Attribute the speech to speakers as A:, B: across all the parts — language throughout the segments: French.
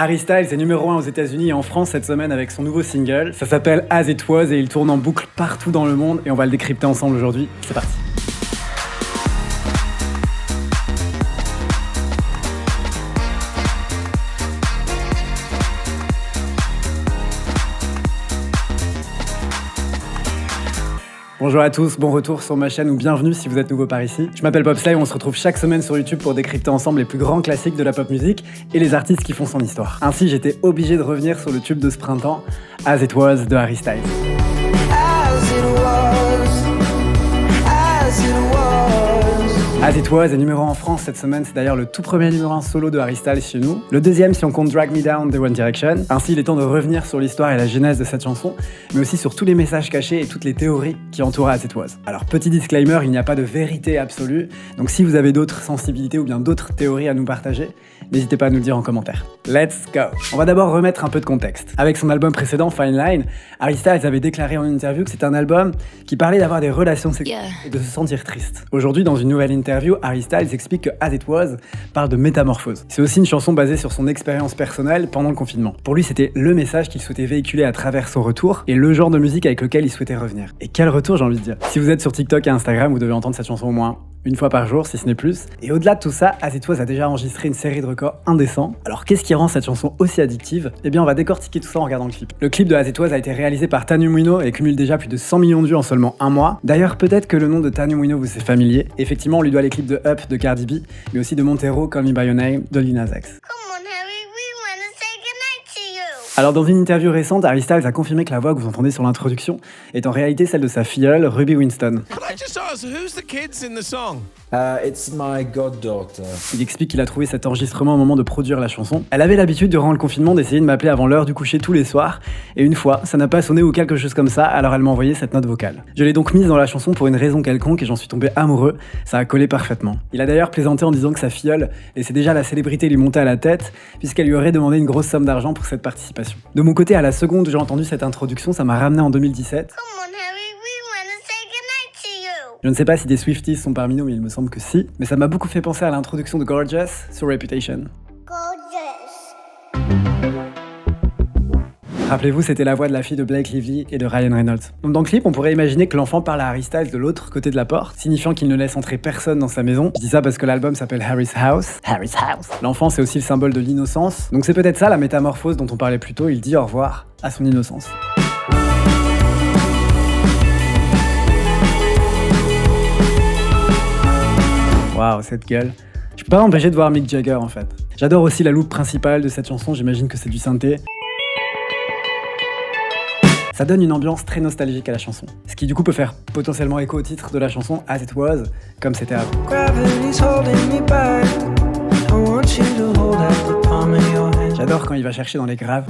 A: Harry Styles est numéro 1 aux États-Unis et en France cette semaine avec son nouveau single. Ça s'appelle As It Was et il tourne en boucle partout dans le monde et on va le décrypter ensemble aujourd'hui. C'est parti. Bonjour à tous, bon retour sur ma chaîne ou bienvenue si vous êtes nouveau par ici. Je m'appelle Popsly et on se retrouve chaque semaine sur YouTube pour décrypter ensemble les plus grands classiques de la pop music et les artistes qui font son histoire. Ainsi, j'étais obligé de revenir sur le tube de ce printemps, As It Was de Harry Styles. As It Was est numéro 1 en France cette semaine, c'est d'ailleurs le tout premier numéro 1 solo de Harry Styles chez nous. Le deuxième si on compte Drag Me Down de One Direction. Ainsi, il est temps de revenir sur l'histoire et la genèse de cette chanson, mais aussi sur tous les messages cachés et toutes les théories qui entourent As It Was. Alors, petit disclaimer, il n'y a pas de vérité absolue, donc si vous avez d'autres sensibilités ou bien d'autres théories à nous partager, n'hésitez pas à nous le dire en commentaire. Let's go! On va d'abord remettre un peu de contexte. Avec son album précédent, Fine Line, Harry Styles avait déclaré en interview que c'était un album qui parlait d'avoir des relations sexuelles et de se sentir triste. Aujourd'hui, dans une nouvelle interview, Harry Styles explique que As It Was parle de métamorphose. C'est aussi une chanson basée sur son expérience personnelle pendant le confinement. Pour lui, c'était le message qu'il souhaitait véhiculer à travers son retour et le genre de musique avec lequel il souhaitait revenir. Et quel retour, j'ai envie de dire. Si vous êtes sur TikTok et Instagram, vous devez entendre cette chanson au moins une fois par jour, si ce n'est plus. Et au-delà de tout ça, As It Was a déjà enregistré une série de records indécents. Alors qu'est-ce qui rend cette chanson aussi addictive ? Eh bien, on va décortiquer tout ça en regardant le clip. Le clip de As It Was a été réalisé par Tanu Mwino et cumule déjà plus de 100 millions de vues en seulement un mois. D'ailleurs, peut-être que le nom de Tanu Mwino vous est familier. Effectivement, on lui doit les clips de Up de Cardi B, mais aussi de Montero, Call Me By Your Name de Lil Nas X. Alors dans une interview récente, Harry Styles a confirmé que la voix que vous entendez sur l'introduction est en réalité celle de sa filleule, Ruby Winston.
B: It's my goddaughter.
A: Il explique qu'il a trouvé cet enregistrement au moment de produire la chanson. Elle avait l'habitude durant le confinement d'essayer de m'appeler avant l'heure du coucher tous les soirs, et une fois, ça n'a pas sonné ou quelque chose comme ça, alors elle m'a envoyé cette note vocale. Je l'ai donc mise dans la chanson pour une raison quelconque et j'en suis tombé amoureux, ça a collé parfaitement. Il a d'ailleurs plaisanté en disant que sa filleule laissait déjà la célébrité lui monter à la tête, puisqu'elle lui aurait demandé une grosse somme d'argent pour cette participation. De mon côté, à la seconde où j'ai entendu cette introduction, ça m'a ramené en 2017. Je ne sais pas si des Swifties sont parmi nous, mais il me semble que si. Mais ça m'a beaucoup fait penser à l'introduction de Gorgeous sur Reputation. Rappelez-vous, c'était la voix de la fille de Blake Lively et de Ryan Reynolds. Donc dans le clip, on pourrait imaginer que l'enfant parle à Harry Styles de l'autre côté de la porte, signifiant qu'il ne laisse entrer personne dans sa maison. Je dis ça parce que l'album s'appelle Harry's House. Harry's House. L'enfant, c'est aussi le symbole de l'innocence. Donc c'est peut-être ça la métamorphose dont on parlait plus tôt. Il dit au revoir à son innocence. Waouh, cette gueule. Je peux pas m'empêcher de voir Mick Jagger en fait. J'adore aussi la loupe principale de cette chanson, j'imagine que c'est du synthé. Ça donne une ambiance très nostalgique à la chanson. Ce qui du coup peut faire potentiellement écho au titre de la chanson As It Was, comme c'était avant. J'adore quand il va chercher dans les graves.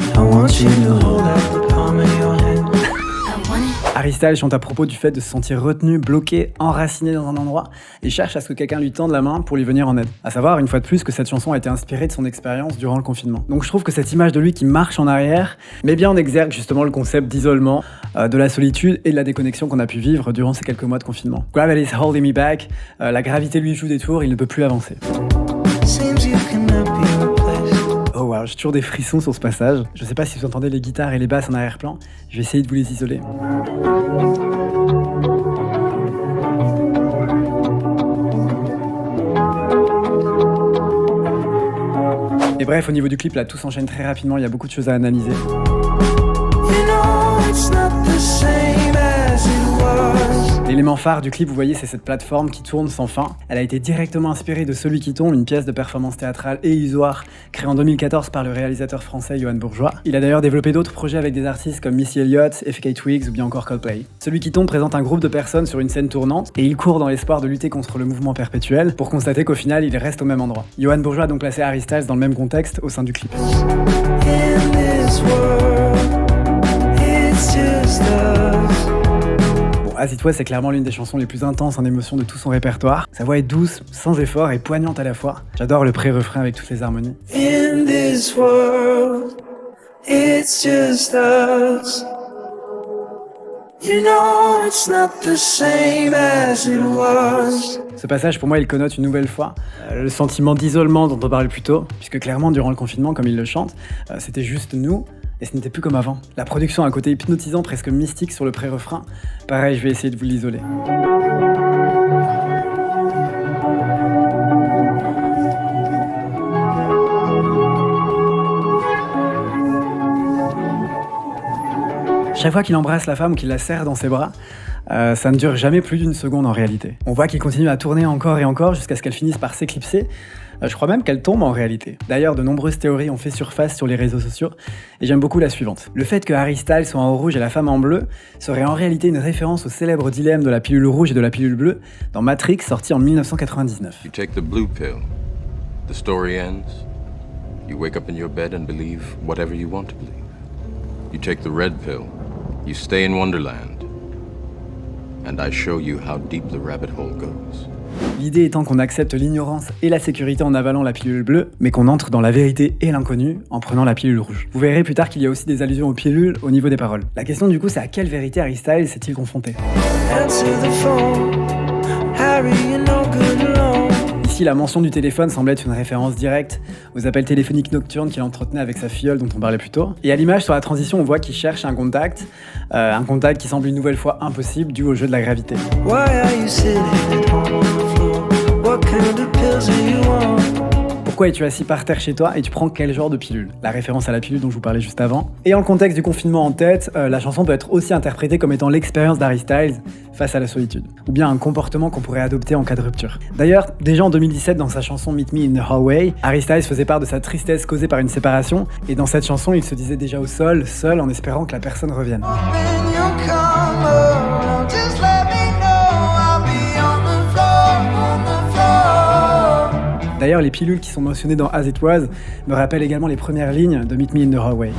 A: Harry Styles chante à propos du fait de se sentir retenu, bloqué, enraciné dans un endroit et cherche à ce que quelqu'un lui tende la main pour lui venir en aide. À savoir, une fois de plus, que cette chanson a été inspirée de son expérience durant le confinement. Donc je trouve que cette image de lui qui marche en arrière met bien en exergue justement le concept d'isolement, de la solitude et de la déconnexion qu'on a pu vivre durant ces quelques mois de confinement. Gravity's holding me back, la gravité lui joue des tours, il ne peut plus avancer. Oh wow, j'ai toujours des frissons sur ce passage. Je sais pas si vous entendez les guitares et les basses en arrière-plan, je vais essayer de vous les isoler. Et bref, au niveau du clip, là, tout s'enchaîne très rapidement, il y a beaucoup de choses à analyser. L'élément phare du clip, vous voyez, c'est cette plateforme qui tourne sans fin. Elle a été directement inspirée de Celui qui tombe, une pièce de performance théâtrale et illusoire créée en 2014 par le réalisateur français Yoann Bourgeois. Il a d'ailleurs développé d'autres projets avec des artistes comme Missy Elliott, FK Twigs ou bien encore Coldplay. Celui qui tombe présente un groupe de personnes sur une scène tournante et il court dans l'espoir de lutter contre le mouvement perpétuel pour constater qu'au final, il reste au même endroit. Yoann Bourgeois a donc placé Harry Styles dans le même contexte au sein du clip. As It Was, c'est clairement l'une des chansons les plus intenses en émotion de tout son répertoire. Sa voix est douce, sans effort et poignante à la fois. J'adore le pré-refrain avec toutes les harmonies. In this world, it's just us.
C: You know it's not the same as it was.
A: Ce passage, pour moi, il connote une nouvelle fois le sentiment d'isolement dont on parlait plus tôt, puisque clairement, durant le confinement, comme il le chante, c'était juste nous, et ce n'était plus comme avant. La production a un côté hypnotisant, presque mystique sur le pré-refrain. Pareil, je vais essayer de vous l'isoler. Chaque fois qu'il embrasse la femme ou qu'il la serre dans ses bras, ça ne dure jamais plus d'une seconde en réalité. On voit qu'il continue à tourner encore et encore jusqu'à ce qu'elle finisse par s'éclipser. Je crois même qu'elle tombe en réalité. D'ailleurs, de nombreuses théories ont fait surface sur les réseaux sociaux, et j'aime beaucoup la suivante. Le fait que Harry Styles soit en rouge et la femme en bleu serait en réalité une référence au célèbre dilemme de la pilule rouge et de la pilule bleue dans Matrix, sorti en 1999.
D: You take the blue pill, the story ends, you wake up in your bed and believe whatever you want to believe. You take the red pill, you stay in Wonderland, and I show you how deep the rabbit hole goes.
A: L'idée étant qu'on accepte l'ignorance et la sécurité en avalant la pilule bleue, mais qu'on entre dans la vérité et l'inconnu en prenant la pilule rouge. Vous verrez plus tard qu'il y a aussi des allusions aux pilules au niveau des paroles. La question du coup, c'est à quelle vérité Harry Styles s'est-il confronté ? Ici, la mention du téléphone semble être une référence directe aux appels téléphoniques nocturnes qu'il entretenait avec sa filleule dont on parlait plus tôt. Et à l'image, sur la transition, on voit qu'il cherche un contact qui semble une nouvelle fois impossible dû au jeu de la gravité. Pourquoi es-tu assis par terre chez toi et tu prends quel genre de pilule ? La référence à la pilule dont je vous parlais juste avant. Et en le contexte du confinement en tête, la chanson peut être aussi interprétée comme étant l'expérience d'Harry Styles face à la solitude, ou bien un comportement qu'on pourrait adopter en cas de rupture. D'ailleurs, déjà en 2017, dans sa chanson Meet Me in the Hallway, Harry Styles faisait part de sa tristesse causée par une séparation, et dans cette chanson, il se disait déjà au sol, seul, en espérant que la personne revienne. D'ailleurs, les pilules qui sont mentionnées dans As It Was me rappellent également les premières lignes de Meet Me in the Hallway.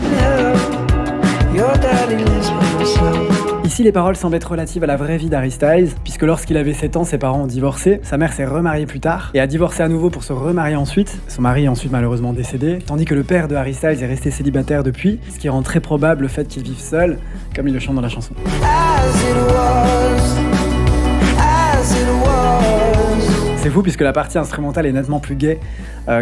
A: Ici, les paroles semblent être relatives à la vraie vie d'Harry Styles, puisque lorsqu'il avait 7 ans, ses parents ont divorcé, sa mère s'est remariée plus tard, et a divorcé à nouveau pour se remarier ensuite, son mari est ensuite malheureusement décédé, tandis que le père de Harry Styles est resté célibataire depuis, ce qui rend très probable le fait qu'il vive seul, comme il le chante dans la chanson. C'est fou puisque la partie instrumentale est nettement plus gaie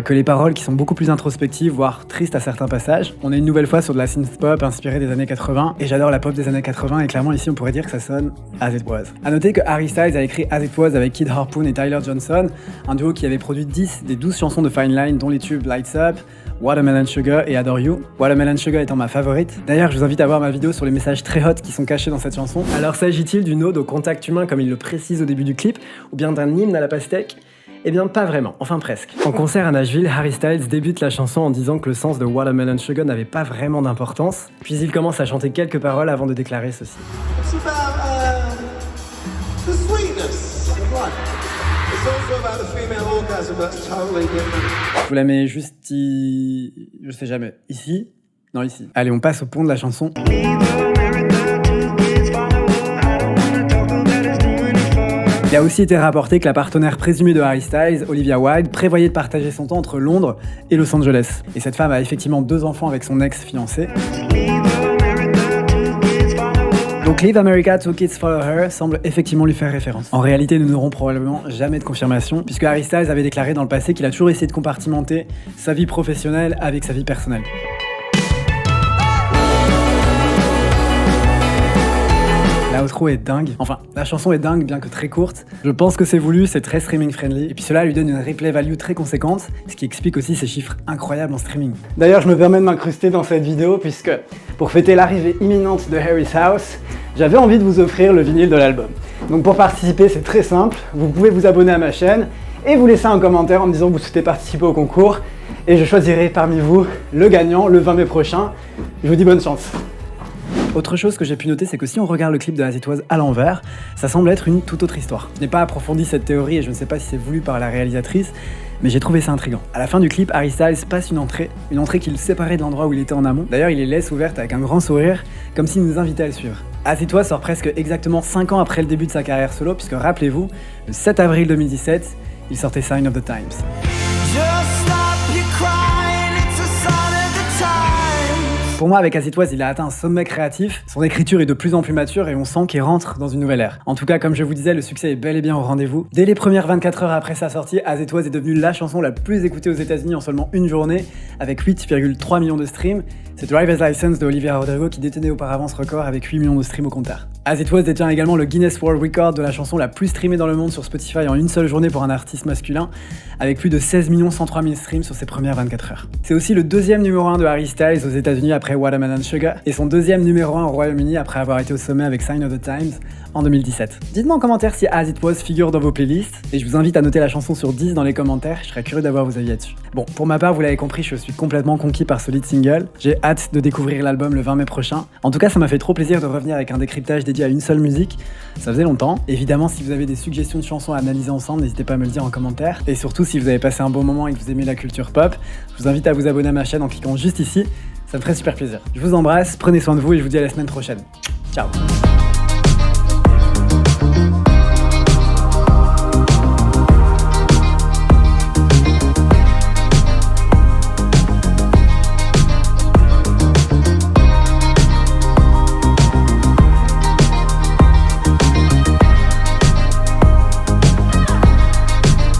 A: que les paroles qui sont beaucoup plus introspectives, voire tristes à certains passages. On est une nouvelle fois sur de la synth-pop inspirée des années 80, et j'adore la pop des années 80, et clairement ici on pourrait dire que ça sonne As It Was. A noter que Harry Styles a écrit As It Was avec Kid Harpoon et Tyler Johnson, un duo qui avait produit 10 des 12 chansons de Fine Line, dont les tubes Lights Up, Watermelon Sugar et Adore You. Watermelon Sugar étant ma favorite. D'ailleurs, je vous invite à voir ma vidéo sur les messages très hot qui sont cachés dans cette chanson. Alors s'agit-il d'une ode au contact humain comme il le précise au début du clip, ou bien d'un hymne à la pastèque ? Eh bien, pas vraiment, enfin presque. En concert à Nashville, Harry Styles débute la chanson en disant que le sens de Watermelon Sugar n'avait pas vraiment d'importance, puis il commence à chanter quelques paroles avant de déclarer ceci. Je vous la mets juste je sais jamais. Ici ? Non, ici. Allez, on passe au pont de la chanson. Il a aussi été rapporté que la partenaire présumée de Harry Styles, Olivia Wilde, prévoyait de partager son temps entre Londres et Los Angeles. Et cette femme a effectivement 2 enfants avec son ex-fiancé. Donc Leave America, 2 Kids Follow Her semble effectivement lui faire référence. En réalité, nous n'aurons probablement jamais de confirmation, puisque Harry Styles avait déclaré dans le passé qu'il a toujours essayé de compartimenter sa vie professionnelle avec sa vie personnelle. L'outro est dingue, enfin la chanson est dingue bien que très courte. Je pense que c'est voulu, c'est très streaming friendly, et puis cela lui donne une replay value très conséquente, ce qui explique aussi ses chiffres incroyables en streaming. D'ailleurs je me permets de m'incruster dans cette vidéo puisque pour fêter l'arrivée imminente de Harry's House, j'avais envie de vous offrir le vinyle de l'album. Donc pour participer c'est très simple, vous pouvez vous abonner à ma chaîne et vous laisser un commentaire en me disant que vous souhaitez participer au concours, et je choisirai parmi vous le gagnant le 20 mai prochain. Je vous dis bonne chance. Autre chose que j'ai pu noter, c'est que si on regarde le clip de As It Was à l'envers, ça semble être une toute autre histoire. Je n'ai pas approfondi cette théorie et je ne sais pas si c'est voulu par la réalisatrice, mais j'ai trouvé ça intriguant. À la fin du clip, Harry Styles passe une entrée qui le séparait de l'endroit où il était en amont. D'ailleurs, il les laisse ouvertes avec un grand sourire, comme s'il nous invitait à le suivre. As It Was sort presque exactement 5 ans après le début de sa carrière solo, puisque rappelez-vous, le 7 avril 2017, il sortait Sign of the Times. Pour moi, avec As It Was, il a atteint un sommet créatif, son écriture est de plus en plus mature et on sent qu'il rentre dans une nouvelle ère. En tout cas, comme je vous disais, le succès est bel et bien au rendez-vous. Dès les premières 24 heures après sa sortie, As It Was est devenue la chanson la plus écoutée aux États-Unis en seulement une journée, avec 8,3 millions de streams. C'est Driver's License de Olivia Rodrigo qui détenait auparavant ce record avec 8 millions de streams au compteur. As It Was détient également le Guinness World Record de la chanson la plus streamée dans le monde sur Spotify en une seule journée pour un artiste masculin, avec plus de 16 103 000 streams sur ses premières 24 heures. C'est aussi le deuxième numéro 1 de Harry Styles aux États-Unis après Watermelon Sugar, et son deuxième numéro 1 au Royaume-Uni après avoir été au sommet avec Sign of the Times en 2017. Dites-moi en commentaire si As It Was figure dans vos playlists, et je vous invite à noter la chanson sur 10 dans les commentaires, je serais curieux d'avoir vos avis là-dessus. Bon, pour ma part, vous l'avez compris, je suis complètement conquis par ce lead single. J'ai hâte de découvrir l'album le 20 mai prochain. En tout cas, ça m'a fait trop plaisir de revenir avec un décryptage dédié à une seule musique. Ça faisait longtemps. Évidemment, si vous avez des suggestions de chansons à analyser ensemble, n'hésitez pas à me le dire en commentaire. Et surtout, si vous avez passé un bon moment et que vous aimez la culture pop, je vous invite à vous abonner à ma chaîne en cliquant juste ici. Ça me ferait super plaisir. Je vous embrasse, prenez soin de vous et je vous dis à la semaine prochaine. Ciao.